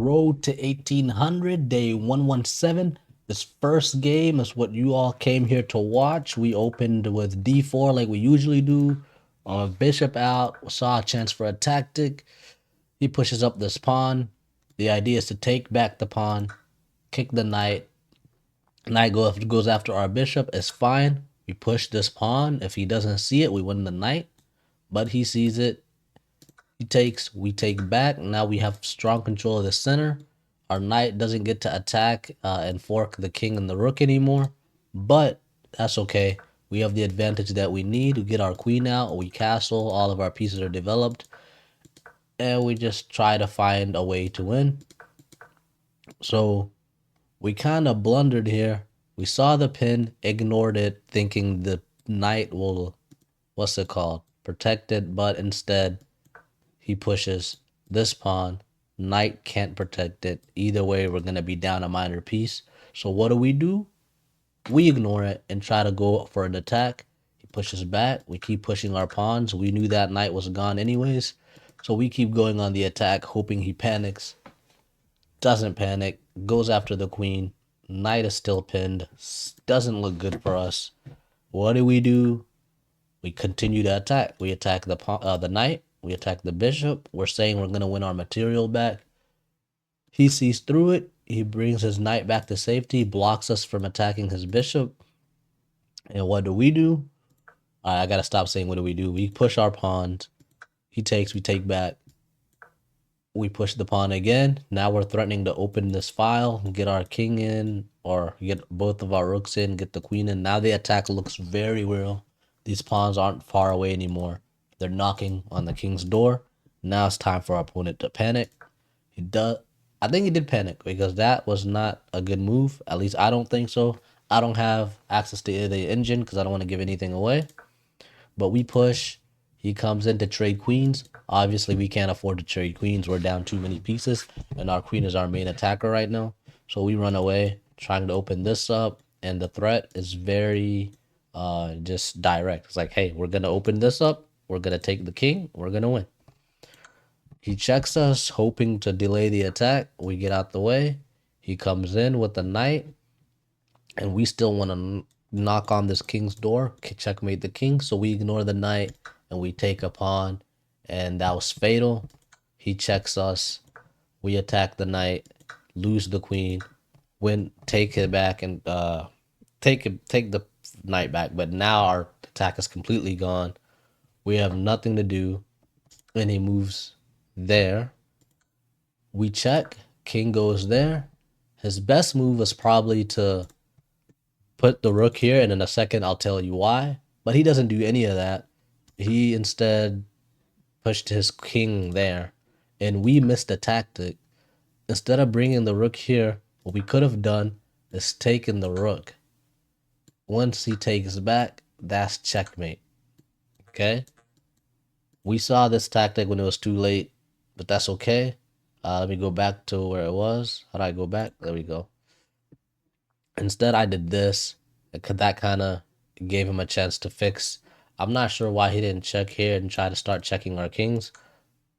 Road to 1800, day 117. This first game is what you all came here to watch. We opened with d4 like we usually do. Bishop out, saw a chance for a tactic. He pushes up this pawn. The idea is to take back the pawn, kick the knight. Knight goes after our bishop. It's fine. We push this pawn. If he doesn't see it, we win the knight. But he sees it. He takes, we take back. Now we have strong control of the center. Our knight doesn't get to attack and fork the king and the rook anymore. But that's okay. We have the advantage that we need to get our queen out. We castle. All of our pieces are developed. And we just try to find a way to win. So we kind of blundered here. We saw the pin, ignored it, thinking the knight will, what's it called, protect it, but instead he pushes this pawn. Knight can't protect it. Either way, we're going to be down a minor piece. So what do? We ignore it and try to go for an attack. He pushes back. We keep pushing our pawns. We knew that knight was gone anyways. So we keep going on the attack, hoping he panics. Doesn't panic. Goes after the queen. Knight is still pinned. Doesn't look good for us. What do? We continue to attack. We attack the knight. We attack the bishop. We're saying we're going to win our material back. He sees through it. He brings his knight back to safety, blocks us from attacking his bishop. And what do? All right, I got to stop saying what do. We push our pawns. He takes, we take back. We push the pawn again. Now we're threatening to open this file, get our king in, or get both of our rooks in, get the queen in. Now the attack looks very real. These pawns aren't far away anymore. They're knocking on the king's door. Now it's time for our opponent to panic. I think he did panic because that was not a good move. At least I don't think so. I don't have access to the engine because I don't want to give anything away. But we push. He comes in to trade queens. Obviously, we can't afford to trade queens. We're down too many pieces, and our queen is our main attacker right now. So we run away, trying to open this up, and the threat is very just direct. It's like, hey, we're going to open this up. We're going to take the king. We're going to win. He checks us, hoping to delay the attack. We get out the way. He comes in with the knight, and we still want to knock on this king's door, checkmate the king. So we ignore the knight, and we take a pawn, and that was fatal. He checks us. We attack the knight, lose the queen, win, take it back, and take the knight back. But now our attack is completely gone. We have nothing to do, and he moves there. We check. King goes there. His best move was probably to put the rook here, and in a second I'll tell you why. But he doesn't do any of that. He instead pushed his king there, and we missed the tactic. Instead of bringing the rook here, what we could have done is taken the rook. Once he takes back, that's checkmate. Okay? We saw this tactic when it was too late, but that's okay. Let me go back to where it was. How do I go back? There we go. Instead, I did this. That kind of gave him a chance to fix. I'm not sure why he didn't check here and try to start checking our kings.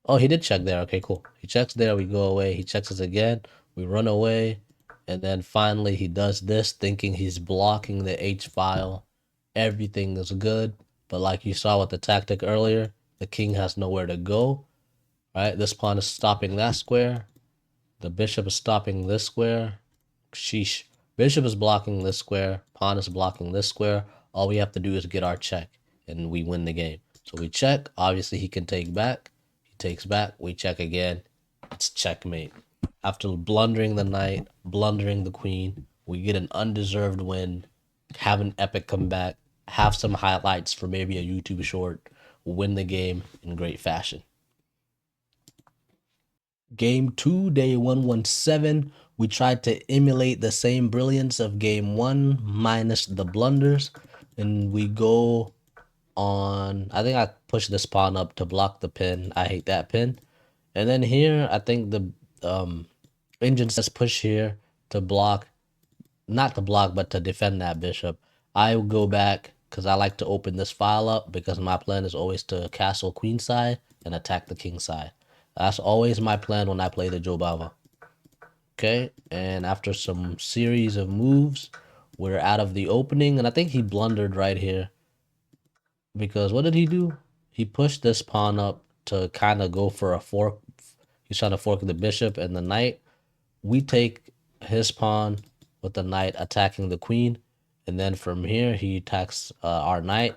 Oh, he did check there. Okay, cool. He checks there. We go away. He checks us again. We run away. And then finally he does this, thinking he's blocking the H file. Everything is good. But like you saw with the tactic earlier, the king has nowhere to go. Right? This pawn is stopping that square. The bishop is stopping this square. Sheesh. Bishop is blocking this square. Pawn is blocking this square. All we have to do is get our check, and we win the game. So we check. Obviously, he can take back. He takes back. We check again. It's checkmate. After blundering the knight, blundering the queen, we get an undeserved win, have an epic comeback, have some highlights for maybe a YouTube short, win the game in great fashion. Game 2, day 117. We tried to emulate the same brilliance of game 1 minus the blunders. And we go on. I think I pushed this pawn up to block the pin. I hate that pin. And then here, I think the engine says push here to block. Not to block, but to defend that bishop. I will go back because I like to open this file up because my plan is always to castle queen side and attack the king side. That's always my plan when I play the Jobava. Okay, and after some series of moves, we're out of the opening, and I think he blundered right here because what did he do? He pushed this pawn up to kind of go for a fork. He's trying to fork the bishop and the knight. We take his pawn with the knight attacking the queen, and then from here he attacks our knight.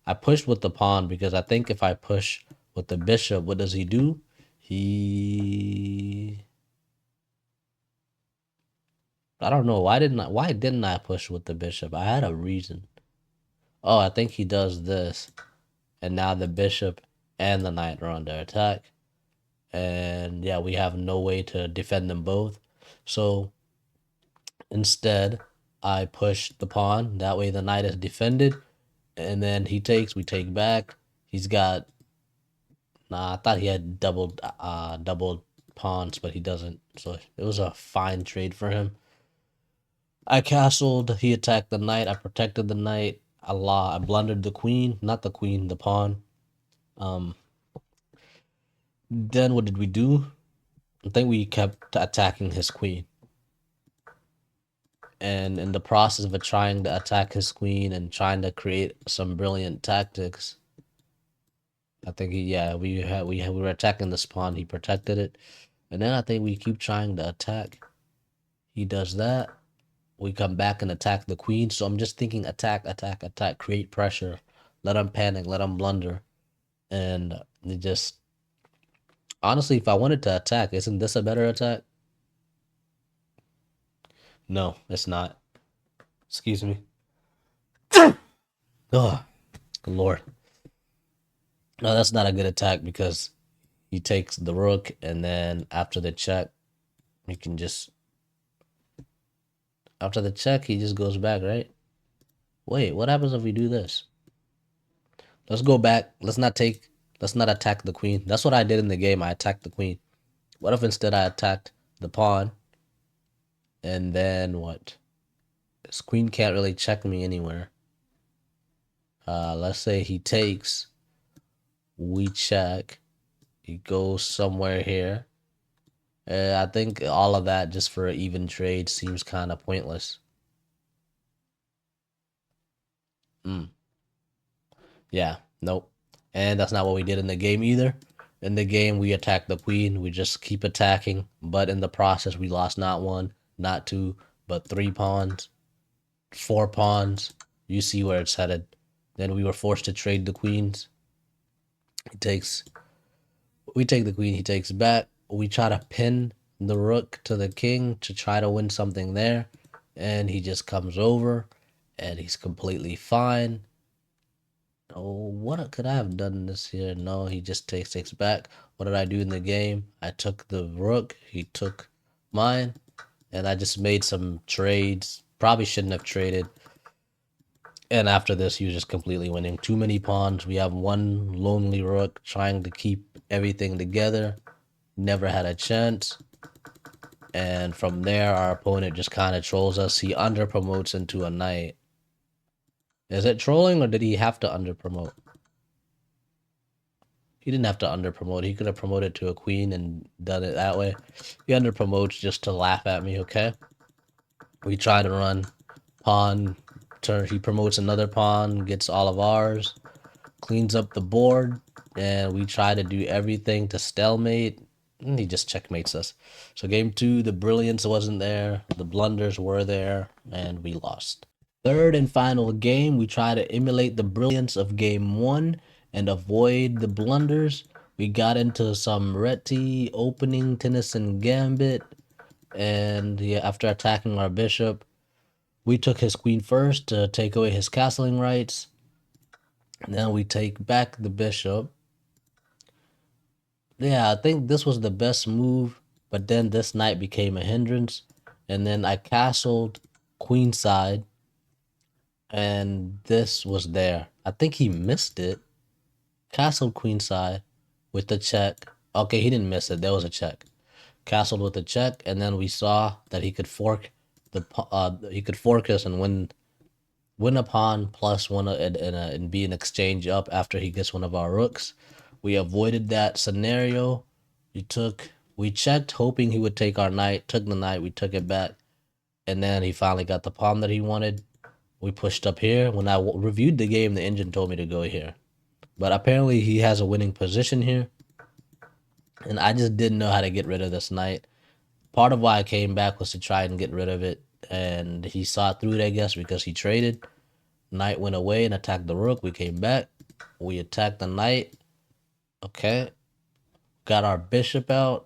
I pushed with the pawn because I think if I push with the bishop, what does he do? I don't know. Why didn't I push with the bishop? I had a reason. Oh, I think he does this. And now the bishop and the knight are under attack. And yeah, we have no way to defend them both. So instead, I push the pawn. That way the knight is defended. And then we take back. He's got I thought he had doubled pawns, but he doesn't. So it was a fine trade for him. I castled, he attacked the knight, I protected the knight, I blundered the queen, not the queen, the pawn. Then what did we do? I think we kept attacking his queen. And in the process of trying to attack his queen and trying to create some brilliant tactics, I think we were attacking this pawn, he protected it. And then I think we keep trying to attack. He does that. We come back and attack the queen. So I'm just thinking attack, attack, attack, create pressure, let him panic, let him blunder. And it just honestly, if I wanted to attack, isn't this a better attack? No, it's not. Excuse me. Oh, good Lord. No, that's not a good attack because he takes the rook and then after the check, he can just after the check he just goes back, right? Wait, what happens if we do this? Let's go back. Let's not attack the queen. That's what I did in the game. I attacked the queen. What if instead I attacked the pawn and then what? This queen can't really check me anywhere. Let's say he takes, we check, he goes somewhere here. I think all of that just for an even trade seems kind of pointless. Yeah, nope. And that's not what we did in the game either. In the game, we attacked the queen. We just keep attacking, but in the process, we lost not one, not two, but 3 pawns, 4 pawns. You see where it's headed. Then we were forced to trade the queens. He takes, we take the queen. He takes back. We try to pin the rook to the king to try to win something there, and he just comes over, and he's completely fine. Oh, what could I have done this here? No, he just takes back. What did I do in the game? I took the rook. He took mine, and I just made some trades. Probably shouldn't have traded. And after this, he was just completely winning. Too many pawns. We have one lonely rook trying to keep everything together. Never had a chance. And from there, our opponent just kind of trolls us. He under promotes into a knight. Is it trolling or did he have to under promote? He didn't have to under promote. He could have promoted to a queen and done it that way. He under promotes just to laugh at me, okay? We try to run pawn turn. He promotes another pawn, gets all of ours, cleans up the board, and we try to do everything to stalemate. And he just checkmates us. So game 2, the brilliance wasn't there, the blunders were there, and we lost. Third and final game, we try to emulate the brilliance of game 1 and avoid the blunders. We got into some Reti opening Tennyson gambit, and yeah, after attacking our bishop, we took his queen first to take away his castling rights. And then we take back the bishop. Yeah, I think this was the best move, but then this knight became a hindrance. And then I castled queenside, and this was there. I think he missed it. Castled queenside with the check. Okay, he didn't miss it. There was a check. Castled with a check, and then we saw that he could fork us and win a pawn plus one and be an exchange up after he gets one of our rooks. We avoided that scenario. We checked, hoping he would take our knight. Took the knight. We took it back, and then he finally got the pawn that he wanted. We pushed up here. When I reviewed the game, the engine told me to go here, but apparently he has a winning position here, and I just didn't know how to get rid of this knight. Part of why I came back was to try and get rid of it, and he saw through it, I guess, because he traded. Knight went away and attacked the rook. We came back. We attacked the knight. Okay. Got our bishop out.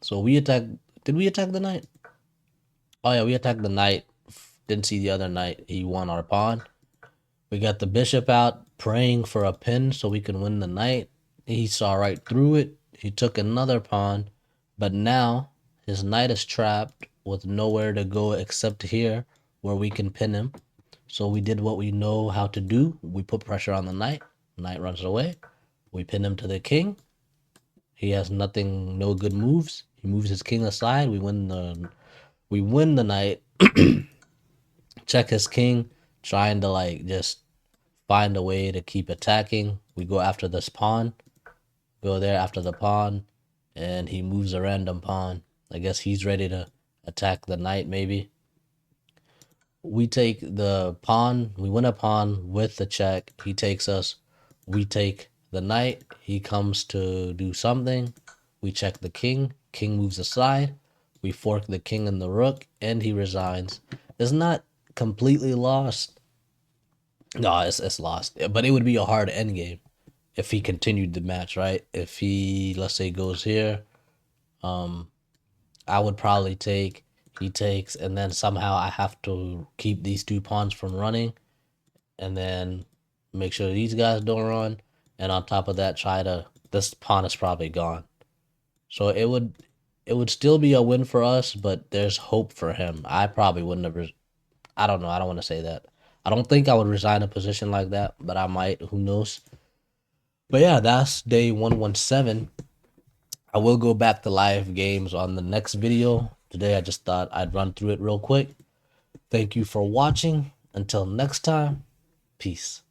So we attacked. Did we attack the knight? Oh, yeah, we attacked the knight. Didn't see the other knight. He won our pawn. We got the bishop out, praying for a pin so we can win the knight. He saw right through it. He took another pawn. But now his knight is trapped with nowhere to go except here where we can pin him. So we did what we know how to do. We put pressure on the knight. Knight runs away. We pin him to the king. He has nothing, no good moves. He moves his king aside. We win the knight. Check his king, trying to like just find a way to keep attacking. We go after this pawn. Go there after the pawn, and he moves a random pawn. I guess he's ready to attack the knight maybe. We take the pawn. We win a pawn with the check. He takes us. We take the knight. He comes to do something. We check the king. King moves aside. We fork the king and the rook, and he resigns. It's not completely lost. No, it's lost. But it would be a hard endgame if he continued the match, right? If he, let's say, goes here, I would probably take, he takes, and then somehow I have to keep these two pawns from running, and then make sure these guys don't run, and on top of that, this pawn is probably gone. So it would still be a win for us, but there's hope for him. I probably wouldn't have, I don't know, I don't want to say that. I don't think I would resign a position like that, but I might, who knows. But yeah, that's day 117. I will go back to live games on the next video. Today I just thought I'd run through it real quick. Thank you for watching. Until next time, peace.